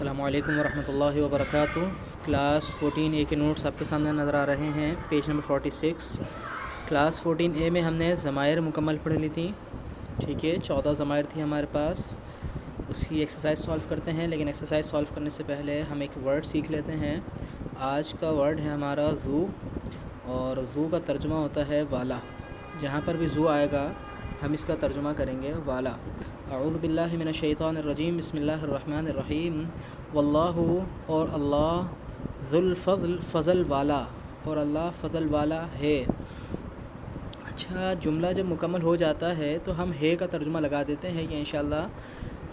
السلام علیکم ورحمۃ اللہ وبرکاتہ۔ کلاس 14A کے نوٹس آپ کے سامنے نظر آ رہے ہیں، پیج نمبر 46۔ کلاس 14A میں ہم نے ضمائر مکمل پڑھ لی تھی، ٹھیک ہے، 14 ضمائر تھی ہمارے پاس۔ اس کی ایکسرسائز سولو کرتے ہیں، لیکن ایکسرسائز سولو کرنے سے پہلے ہم ایک ورڈ سیکھ لیتے ہیں۔ آج کا ورڈ ہے ہمارا زو، اور زو کا ترجمہ ہوتا ہے والا۔ جہاں پر بھی زو آئے گا ہم اس کا ترجمہ کریں گے والا۔ اعوذ باللہ من الشیطان الرجیم، بسم اللہ الرحمن الرحیم۔ واللہ، اور اللہ، ذو الفضل، فضل والا، اور اللہ فضل والا ہے۔ اچھا، جملہ جب مکمل ہو جاتا ہے تو ہم ہے کا ترجمہ لگا دیتے ہیں، یہ انشاءاللہ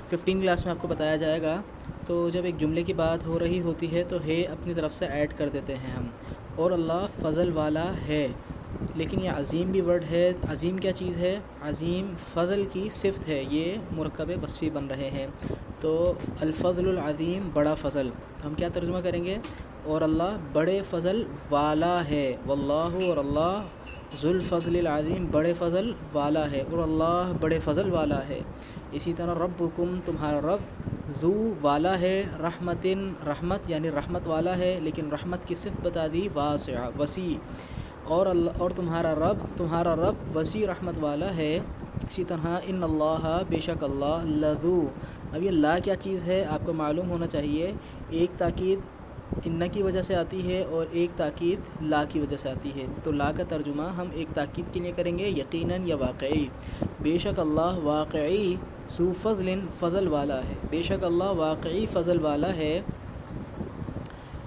15 کلاس میں آپ کو بتایا جائے گا۔ تو جب ایک جملے کی بات ہو رہی ہوتی ہے تو ہے اپنی طرف سے ایڈ کر دیتے ہیں ہم، اور اللہ فضل والا ہے۔ لیکن یہ عظیم بھی ورڈ ہے۔ عظیم کیا چیز ہے؟ عظیم فضل کی صفت ہے، یہ مرکب وصفی بن رہے ہیں۔ تو الفضل العظیم، بڑا فضل، ہم کیا ترجمہ کریں گے؟ اور اللہ بڑے فضل والا ہے۔ واللہ، اور اللہ، ذو الفضل العظیم، بڑے فضل والا ہے، اور اللہ بڑے فضل والا ہے۔ اسی طرح ربکم، تمہارا رب، ذو والا ہے، رحمتن، رحمت یعنی رحمت والا ہے، لیکن رحمت کی صفت بتا دی واسعہ، وسیع۔ اور اللہ، اور تمہارا رب وسیع رحمت والا ہے۔ اسی طرح ان اللہ، بے شک اللہ، لذو، اب یہ لا کیا چیز ہے آپ کو معلوم ہونا چاہیے۔ ایک تاکید ان کی وجہ سے آتی ہے اور ایک تاکید لا کی وجہ سے آتی ہے۔ تو لا کا ترجمہ ہم ایک تاکید کے لیے کریں گے، یقیناً یا واقعی۔ بے شک اللہ واقعی، ذو فضل، فضل والا ہے۔ بے شک اللہ واقعی فضل والا ہے،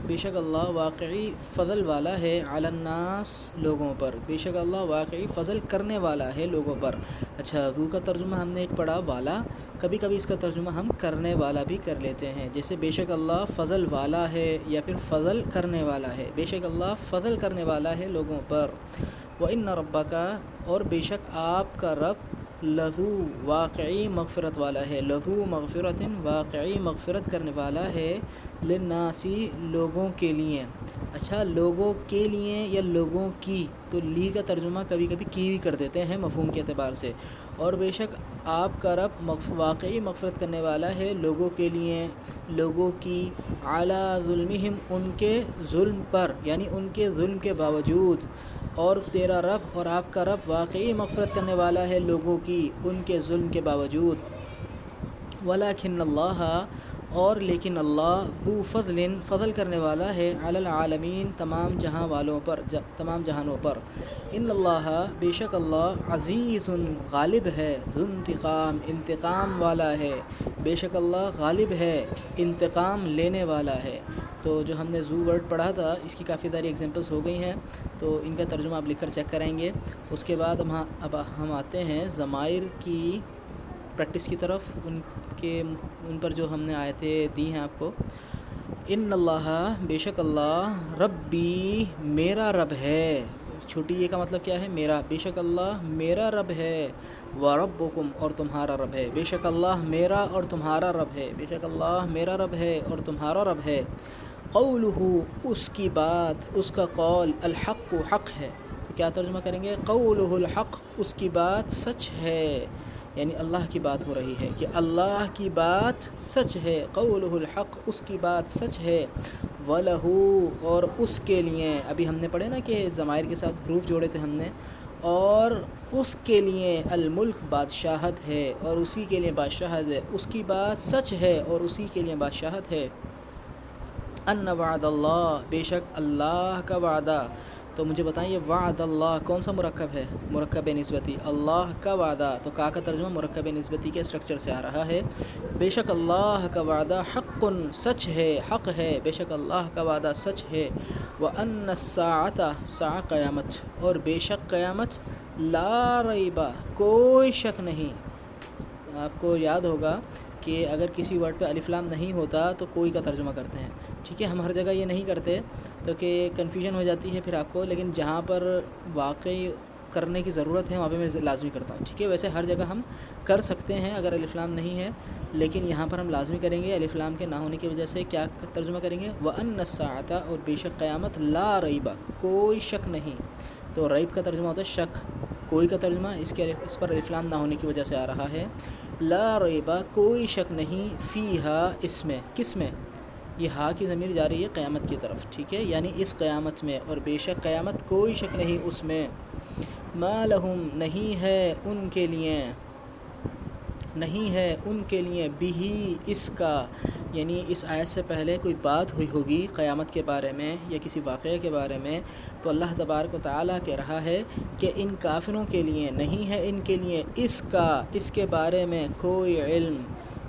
بے شک اللہ واقعی فضل والا ہے، علی الناس، لوگوں پر۔ بے شک اللہ واقعی فضل کرنے والا ہے لوگوں پر۔ اچھا، ذو کا ترجمہ ہم نے ایک پڑھا والا، کبھی کبھی اس کا ترجمہ ہم کرنے والا بھی کر لیتے ہیں، جیسے بے شک اللہ فضل والا ہے یا پھر فضل کرنے والا ہے۔ بے شک اللہ فضل کرنے والا ہے لوگوں پر۔ وَإِنَّ رَبَّكَ، اور بے شک آپ کا رب، لذو، واقعی مغفرت والا ہے، لذو مغفرت، واقعی مغفرت کرنے والا ہے، للناسی، لوگوں کے لیے۔ اچھا، لوگوں کے لیے یا لوگوں کی، تو لی کا ترجمہ کبھی کبھی کی بھی کر دیتے ہیں مفہوم کے اعتبار سے۔ اور بے شک آپ کا رب واقعی مغفرت کرنے والا ہے لوگوں کے لیے، لوگوں کی، علی ظلمہم، ان کے ظلم پر، یعنی ان کے ظلم کے باوجود۔ اور تیرا رب، اور آپ کا رب واقعی مغفرت کرنے والا ہے لوگوں کی، ان کے ظلم کے باوجود۔ ولیکن اللہ، اور لیکن اللہ، ذو فضل، فضل کرنے والا ہے، علی العالمین، تمام جہاں والوں پر، تمام جہانوں پر۔ ان اللہ، بے شک اللہ، عزیز، غالب ہے، ذو انتقام، انتقام والا ہے۔ بے شک اللہ غالب ہے، انتقام لینے والا ہے۔ تو جو ہم نے زو ورڈ پڑھا تھا، اس کی کافی ساری ایگزامپلس ہو گئی ہیں، تو ان کا ترجمہ آپ لکھ کر چیک کریں گے۔ اس کے بعد اب ہم آتے ہیں ضمائر کی پریکٹس کی طرف، ان پر جو ہم نے آیتیں دی ہیں آپ کو۔ ان اللہ، بے شک اللہ، ربی، میرا رب ہے۔ چھوٹی یہ کا مطلب کیا ہے؟ میرا۔ بے شک اللہ میرا رب ہے، وربکم، اور تمہارا رب ہے۔ بے شک اللہ میرا اور تمہارا رب ہے، بے شک اللہ میرا رب ہے اور تمہارا رب ہے۔ قولہ، اس کی بات، اس کا قول، الحق، حق ہے۔ تو کیا ترجمہ کریں گے؟ قولہ الحق، اس کی بات سچ ہے، یعنی اللہ کی بات ہو رہی ہے کہ اللہ کی بات سچ ہے۔ قولہ الحق، اس کی بات سچ ہے۔ وَلَهُ، اور اس کے لیے، ابھی ہم نے پڑھے نا کہ ضمائر کے ساتھ حروف جوڑے تھے ہم نے، اور اس کے لیے الملک، بادشاہت ہے، اور اسی کے لیے بادشاہت ہے، اس کی بات سچ ہے اور اسی کے لیے بادشاہت ہے۔ ان وعد اللہ، بے شک اللہ کا وعدہ۔ تو مجھے بتائیں یہ وعد اللہ کون سا مرکب ہے؟ مرکب نسبتی، اللہ کا وعدہ، تو کا ترجمہ مرکب نسبتی کے اسٹرکچر سے آ رہا ہے۔ بے شک اللہ کا وعدہ حق، سچ ہے، حق ہے، بے شک اللہ کا وعدہ سچ ہے۔ وَأَنَّ السَّاعَةَ، ساعہ قیامت، اور بے شک قیامت، لا ریب، کوئی شک نہیں۔ آپ کو یاد ہوگا کہ اگر کسی ورڈ پہ الف لام نہیں ہوتا تو کوئی کا ترجمہ کرتے ہیں، ٹھیک ہے، ہم ہر جگہ یہ نہیں کرتے تو کہ کنفیوژن ہو جاتی ہے پھر آپ کو، لیکن جہاں پر واقعی کرنے کی ضرورت ہے وہاں پہ میں لازمی کرتا ہوں، ٹھیک ہے۔ ویسے ہر جگہ ہم کر سکتے ہیں اگر الف لام نہیں ہے، لیکن یہاں پر ہم لازمی کریں گے الف لام کے نہ ہونے کی وجہ سے۔ کیا ترجمہ کریں گے؟ وَأَنَّ السَّاعَةَ، اور بے شک قیامت، لا ریب، کوئی شک نہیں۔ تو ریب کا ترجمہ ہوتا ہے شک، کوئی کا ترجمہ اس پر الف لام نہ ہونے کی وجہ سے آ رہا ہے۔ لا ریب، کوئی شک نہیں، فیہا، اس میں، کس میں؟ یہ ہا کی ضمیر جا رہی ہے قیامت کی طرف، ٹھیک ہے، یعنی اس قیامت میں، اور بے شک قیامت کوئی شک نہیں اس میں، ما لہم نہیں ہے ان کے لیے، نہیں ہے ان کے لیے بھی اس کا، یعنی اس آیت سے پہلے کوئی بات ہوئی ہوگی قیامت کے بارے میں یا کسی واقعے کے بارے میں، تو اللہ تبارک و تعالیٰ کہہ رہا ہے کہ ان کافروں کے لیے نہیں ہے ان کے لیے اس کا، اس کے بارے میں کوئی علم،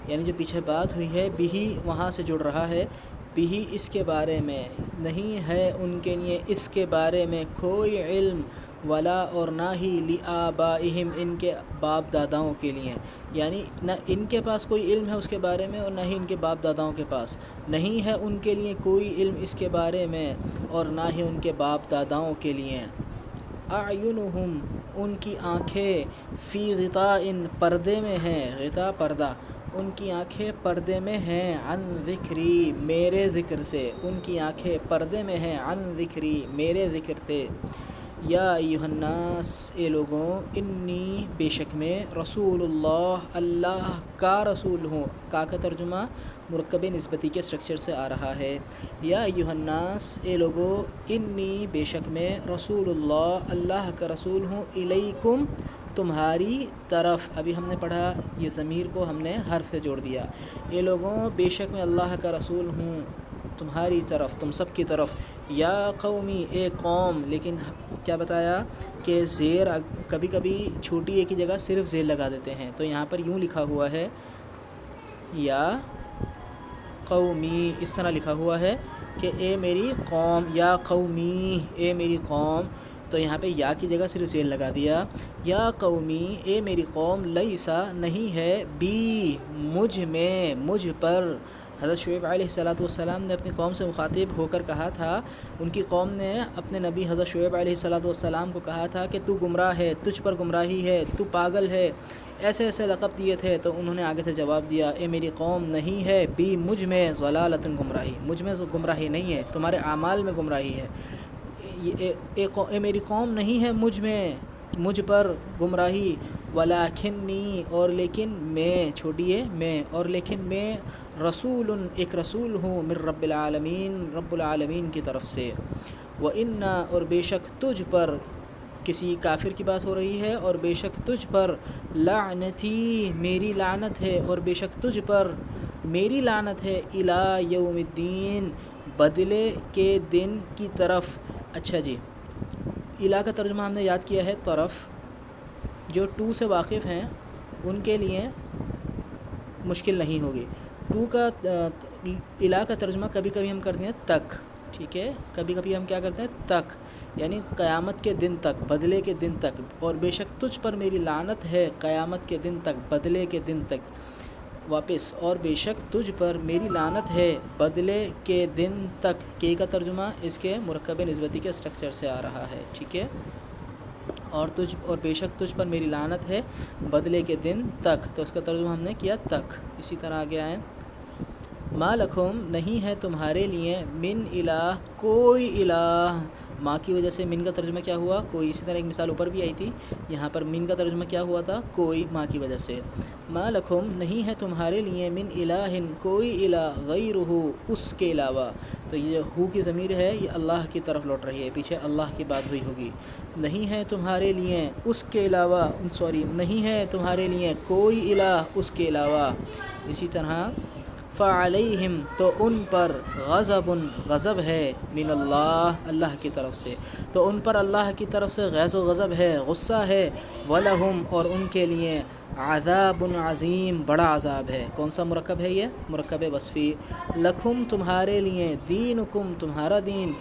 یعنی جو پیچھے بات ہوئی ہے بھی وہاں سے جڑ رہا ہے، بھی اس کے بارے میں نہیں ہے ان کے لیے اس کے بارے میں کوئی علم، ولا اور نہ ہی لآبائہم ان کے باپ داداؤں کے لیے، یعنی نہ ان کے پاس کوئی علم ہے اس کے بارے میں اور نہ ہی ان کے باپ داداؤں کے پاس، نہیں ہے ان کے لیے کوئی علم اس کے بارے میں اور نہ ہی ان کے باپ داداؤں کے لیے۔ اعینہم ان کی آنکھیں، فی غطاء پردے میں ہیں، غطاء پردہ، ان کی آنکھیں پردے میں ہیں، عن ذکری میرے ذکر سے، ان کی آنکھیں پردے میں ہیں، عن ذکری میرے ذکر سے۔ یا ایھا الناس اے لوگوں، انی بے شک میں رسول اللہ اللہ کا رسول ہوں، کا ترجمہ مرکب نسبتی کے اسٹرکچر سے آ رہا ہے۔ یا ایھا الناس اے لوگوں، انی بے شک میں رسول اللہ اللہ کا رسول ہوں، الیکم تمہاری طرف، ابھی ہم نے پڑھا یہ ضمیر کو ہم نے حرف سے جوڑ دیا، اے لوگوں بے شک میں اللہ کا رسول ہوں تمہاری طرف، تم سب کی طرف، یا قومی اے قوم، لیکن کیا بتایا کہ زیر کبھی کبھی چھوٹی اے کی جگہ صرف زیر لگا دیتے ہیں، تو یہاں پر یوں لکھا ہوا ہے یا قومی، اس طرح لکھا ہوا ہے کہ اے میری قوم، یا قومی اے میری قوم، تو یہاں پہ یا کی جگہ صرف زیر لگا دیا، یا قومی اے میری قوم، لیسا نہیں ہے بی مجھ میں، مجھ پر، حضرت شعیب علیہ السلام نے اپنی قوم سے مخاطب ہو کر کہا تھا، ان کی قوم نے اپنے نبی حضرت شعیب علیہ السلام کو کہا تھا کہ تو گمراہ ہے، تجھ پر گمراہی ہے، تو پاگل ہے، ایسے ایسے لقب دیے تھے، تو انہوں نے آگے سے جواب دیا، اے میری قوم نہیں ہے بی مجھ میں ضلالۃ گمراہی، مجھ میں گمراہی نہیں ہے، تمہارے اعمال میں گمراہی ہے، اے میری قوم نہیں ہے مجھ میں، مجھ پر گمراہی، ولیکنی اور لیکن میں، چھوٹیے میں، اور لیکن میں رسول ایک رسول ہوں، من رب العالمین رب العالمین کی طرف سے، وَإِنَّا اور بے شک تجھ پر، کسی کافر کی بات ہو رہی ہے، اور بے شک تجھ پر لعنتی میری لعنت ہے، اور بے شک تجھ پر میری لعنت ہے، الی یوم الدین بدلے کے دن کی طرف۔ اچھا جی، الی کا ترجمہ ہم نے یاد کیا ہے طرف، جو ٹو سے واقف ہیں ان کے لیے مشکل نہیں ہوگی، ٹو کا الی کا ترجمہ کبھی کبھی ہم کرتے ہیں تک، ٹھیک ہے، کبھی کبھی ہم کیا کرتے ہیں تک، یعنی قیامت کے دن تک، بدلے کے دن تک، اور بے شک تجھ پر میری لعنت ہے قیامت کے دن تک، بدلے کے دن تک، واپس، اور بے شک تجھ پر میری لعنت ہے بدلے کے دن تک، کے کا ترجمہ اس کے مرکب نسبتی کے اسٹرکچر سے آ رہا ہے، ٹھیک ہے، اور بے شک تجھ پر میری لعنت ہے بدلے کے دن تک، تو اس کا ترجمہ ہم نے کیا تک۔ اسی طرح آگے آئیں، ما لکھم نہیں ہے تمہارے لیے، من الہ کوئی الہ، ماں کی وجہ سے من کا ترجمہ کیا ہوا کوئی، اسی طرح ایک مثال اوپر بھی آئی تھی، یہاں پر من کا ترجمہ کیا ہوا تھا کوئی، ماں کی وجہ سے، ما لکھم نہیں ہے تمہارے لیے، من الہ کوئی الہ، غیرہ اس کے علاوہ، تو یہ ہو کی ضمیر ہے یہ اللہ کی طرف لوٹ رہی ہے، پیچھے اللہ کی بات ہوئی ہوگی، نہیں ہے تمہارے لیے اس کے علاوہ، نہیں ہے تمہارے لیے کوئی الہ اس کے علاوہ، اسی طرح فعلیہم تو ان پر غضب ہے، من اللہ اللہ کی طرف سے، تو ان پر اللہ کی طرف سے غیظ و غضب ہے، غصہ ہے، ولہم اور ان کے لیے عذاب عظیم بڑا عذاب ہے، کون سا مرکب ہے یہ مرکب وصفی، لکھم تمہارے لیے، دینکم تمہارا دین،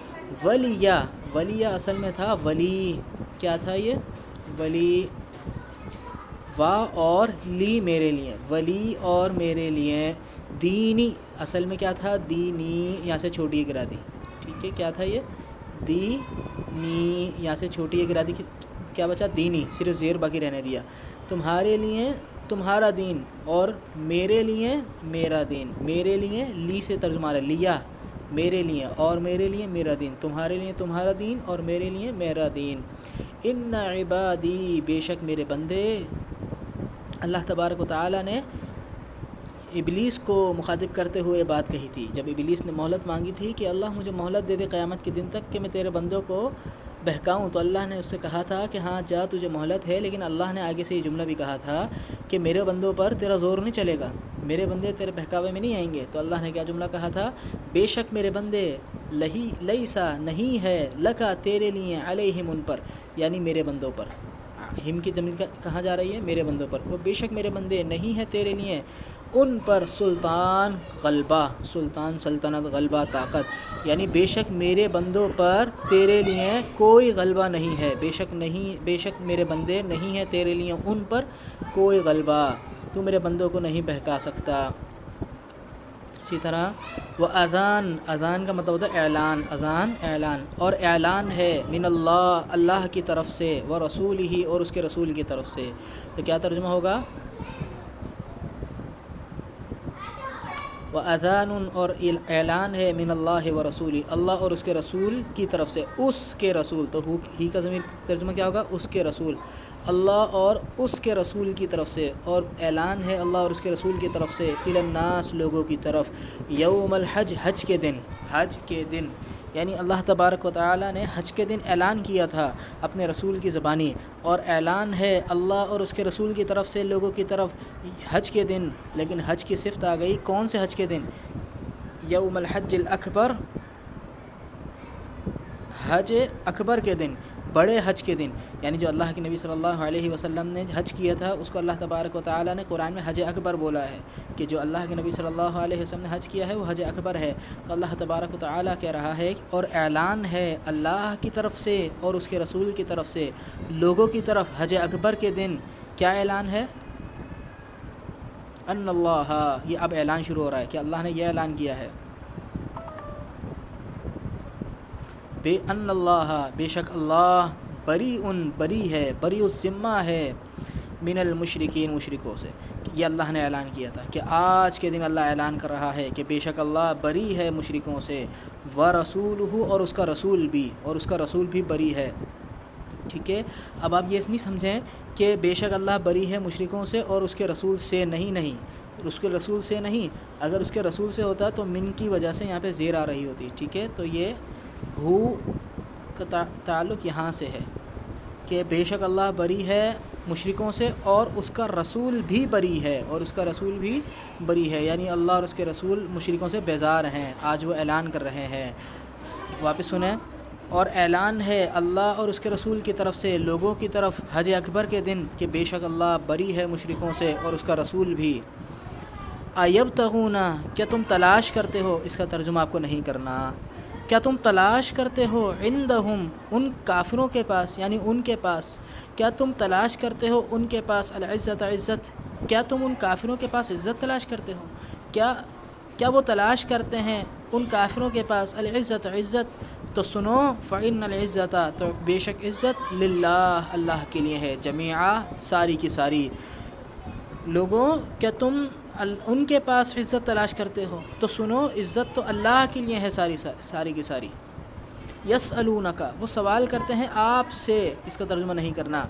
ولیہ اصل میں تھا ولی، کیا تھا یہ ولی، وا اور لی میرے لیے، ولی اور میرے لیے، دینی اصل میں کیا تھا دینی، یہاں سے چھوٹی گرا دی، ٹھیک ہے، کیا تھا یہ دینی، یہاں سے چھوٹی گرا دی، کیا بچا دینی، صرف زیر باقی رہنے دیا، تمہارے لیے تمہارا دین، اور میرے لیے میرا دین، میرے لیے لی سے ترجمہ ہے لیا، میرے لیے اور میرے لیے میرا دین، تمہارے لیے تمہارا دین اور میرے لیے میرا دین، ان عبادی بے شک میرے بندے، اللہ تبارک و تعالیٰ نے ابلیس کو مخاطب کرتے ہوئے بات کہی تھی، جب ابلیس نے مہلت مانگی تھی کہ اللہ مجھے مہلت دے دے قیامت کے دن تک کہ میں تیرے بندوں کو بہکاؤں، تو اللہ نے اس سے کہا تھا کہ ہاں جا تجھے مہلت ہے، لیکن اللہ نے آگے سے یہ جملہ بھی کہا تھا کہ میرے بندوں پر تیرا زور نہیں چلے گا، میرے بندے تیرے بہکاوے میں نہیں آئیں گے۔ تو اللہ نے کیا جملہ کہا تھا؟ بے شک میرے بندے لیسا نہیں ہے لکا تیرے لیے علیہم ان پر، یعنی میرے بندوں پر، ہم کی زمین کہاں جا رہی ہے؟ میرے بندوں پر۔ وہ بے شک میرے بندے نہیں ہے تیرے لیے ان پر سلطان غلبہ، سلطان سلطنت، غلبہ طاقت، یعنی بے شک میرے بندوں پر تیرے لیے کوئی غلبہ نہیں ہے، بے شک میرے بندے نہیں ہیں تیرے لیے ان پر کوئی غلبہ، تو میرے بندوں کو نہیں بہکا سکتا۔ اسی طرح وہ اذان کا مطلب ہوتا ہے اعلان، اذان اعلان، اور اعلان ہے من اللہ کی طرف سے، و رسول ہی اور اس کے رسول کی طرف سے۔ تو کیا ترجمہ ہوگا؟ وَأَذَانٌ اور اعلان ہے من اللہ و رسول، اللہ اور اس کے رسول کی طرف سے، اس کے رسول، تو ہی کا ضمیر ترجمہ کیا ہوگا؟ اس کے رسول، اللہ اور اس کے رسول کی طرف سے، اور اعلان ہے اللہ اور اس کے رسول کی طرف سے الی الناس لوگوں کی طرف، یوم الحج حج کے دن، یعنی اللہ تبارک و تعالی نے حج کے دن اعلان کیا تھا اپنے رسول کی زبانی، اور اعلان ہے اللہ اور اس کے رسول کی طرف سے لوگوں کی طرف حج کے دن، لیکن حج کی صفت آ گئی کون سے حج کے دن؟ یوم الحج الاکبر، حج اکبر کے دن، بڑے حج کے دن، یعنی جو اللہ کے نبی صلی اللہ علیہ وسلم نے حج کیا تھا اس کو اللہ تبارک و تعالی نے قرآن میں حج اکبر بولا ہے، کہ جو اللہ کے نبی صلی اللہ علیہ وسلم نے حج کیا ہے وہ حج اکبر ہے۔ تو اللہ تبارک و تعالی کہہ رہا ہے، اور اعلان ہے اللہ کی طرف سے اور اس کے رسول کی طرف سے لوگوں کی طرف حج اکبر کے دن، کیا اعلان ہے؟ ان اللہ، یہ اب اعلان شروع ہو رہا ہے کہ اللہ نے یہ اعلان کیا ہے، بے ان اللہ، بے شک اللہ بری ہے، بری الذمہ ہے، من المشرکین مشرکوں سے، یہ اللہ نے اعلان کیا تھا کہ آج کے دن اللہ اعلان کر رہا ہے کہ بے شک اللہ بری ہے مشرکوں سے، ورسولہ اور اس کا رسول بھی بری ہے۔ ٹھیک ہے، اب آپ یہ نہیں سمجھیں کہ بے شک اللہ بری ہے مشرکوں سے اور اس کے رسول سے، نہیں، اس کے رسول سے نہیں، اگر اس کے رسول سے ہوتا تو من کی وجہ سے یہاں پہ زیر آ رہی ہوتی۔ ٹھیک ہے، تو یہ ہو کا تعلق یہاں سے ہے کہ بے شک اللہ بری ہے مشرکوں سے اور اس کا رسول بھی بری ہے، یعنی اللہ اور اس کے رسول مشرکوں سے بیزار ہیں، آج وہ اعلان کر رہے ہیں۔ واپس سنیں، اور اعلان ہے اللہ اور اس کے رسول کی طرف سے لوگوں کی طرف حج اکبر کے دن کہ بے شک اللہ بری ہے مشرکوں سے اور اس کا رسول بھی۔ ایبتغون، کیا تم تلاش کرتے ہو، اس کا ترجمہ آپ کو نہیں کرنا، کیا تم تلاش کرتے ہو عندہم ان کافروں کے پاس، یعنی ان کے پاس، کیا تم تلاش کرتے ہو ان کے پاس العزت، عزت، کیا تم ان کافروں کے پاس عزت تلاش کرتے ہو؟ کیا وہ تلاش کرتے ہیں ان کافروں کے پاس العزت، عزت؟ تو سنو، فإن العزت، تو بے شک عزت للہ، اللہ کے لیے ہے، جمیعا، ساری کی ساری۔ لوگوں، کیا تم ان کے پاس عزت تلاش کرتے ہو؟ تو سنو، عزت تو اللہ کے لیے ہے ساری کی ساری۔ یسألونک، وہ سوال کرتے ہیں آپ سے، اس کا ترجمہ نہیں کرنا،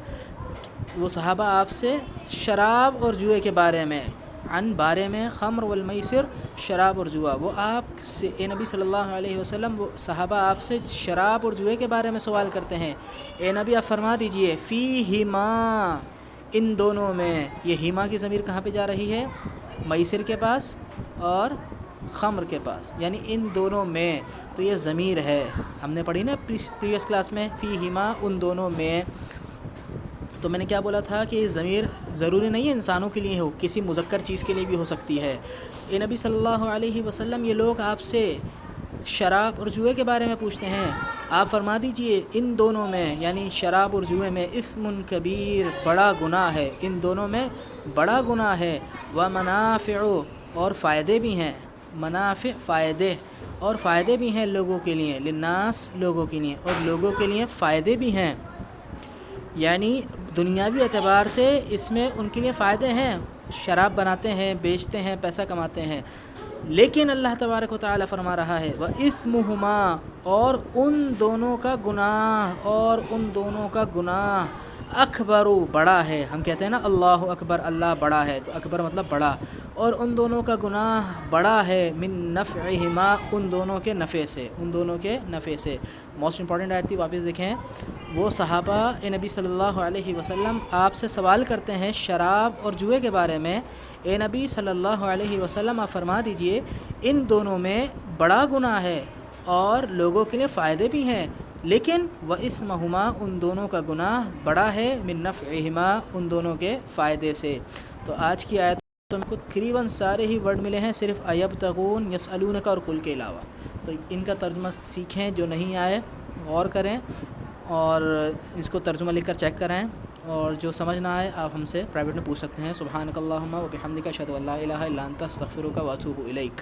وہ صحابہ آپ سے شراب اور جوئے کے بارے میں، بارے میں خمر والمیسر، شراب اور جوا، وہ آپ سے، اے نبی صلی اللہ علیہ وسلم، وہ صحابہ آپ سے شراب اور جوئے کے بارے میں سوال کرتے ہیں، اے نبی آپ فرما دیجئے فیہما، ان دونوں میں، یہ ہیما کی ضمیر کہاں پہ جا رہی ہے؟ میسر کے پاس اور خمر کے پاس، یعنی ان دونوں میں، تو یہ ضمیر ہے، ہم نے پڑھی نا پریویس کلاس میں، فیہما، ان دونوں میں، تو میں نے کیا بولا تھا کہ یہ ضمیر ضروری نہیں ہے انسانوں کے لیے ہو، کسی مذکر چیز کے لیے بھی ہو سکتی ہے۔ اے نبی صلی اللہ علیہ وسلم، یہ لوگ آپ سے شراب اور جوئے کے بارے میں پوچھتے ہیں، آپ فرما دیجئے ان دونوں میں، یعنی شراب اور جوئے میں، اثم کبیر، بڑا گناہ ہے، ان دونوں میں بڑا گناہ ہے، ومنافع، اور فائدے بھی ہیں، منافع، فائدے، اور فائدے بھی ہیں لوگوں کے لیے، للناس، لوگوں کے لیے، اور لوگوں کے لیے فائدے بھی ہیں، یعنی دنیاوی اعتبار سے اس میں ان کے لیے فائدے ہیں، شراب بناتے ہیں، بیچتے ہیں، پیسہ کماتے ہیں، لیکن اللہ تبارک و تعالی فرما رہا ہے وَإِثْمُهُمَا، اور ان دونوں کا گناہ، اکبرو بڑا ہے، ہم کہتے ہیں نا اللہ اکبر اللہ بڑا ہے، تو اکبر مطلب بڑا، اور ان دونوں کا گناہ بڑا ہے من نفعہما ان دونوں کے نفع سے، ان دونوں کے نفع سے۔ موسٹ امپورٹنٹ آیت تھی، واپس دیکھیں، وہ صحابہ نبی صلی اللہ علیہ وسلم آپ سے سوال کرتے ہیں شراب اور جوئے کے بارے میں، اے نبی صلی اللہ علیہ وسلم آپ فرما دیجئے ان دونوں میں بڑا گناہ ہے اور لوگوں کے لیے فائدے بھی ہیں، لیکن وَإِثْمَهُمَا ان دونوں کا گناہ بڑا ہے من نفعہما ان دونوں کے فائدے سے۔ تو آج کی آیتوں میں کو تقریباً سارے ہی ورڈ ملے ہیں صرف ایبتغون، یسألونک اور کل کے علاوہ، تو ان کا ترجمہ سیکھیں، جو نہیں آئے غور کریں اور اس کو ترجمہ لکھ کر چیک کریں، اور جو سمجھ نہ آئے آپ ہم سے پرائیویٹ میں پوچھ سکتے ہیں۔ سبحانک اللہم و بحمدک اشہد ان لا الہ الا انت استغفرک و اتوب الیک۔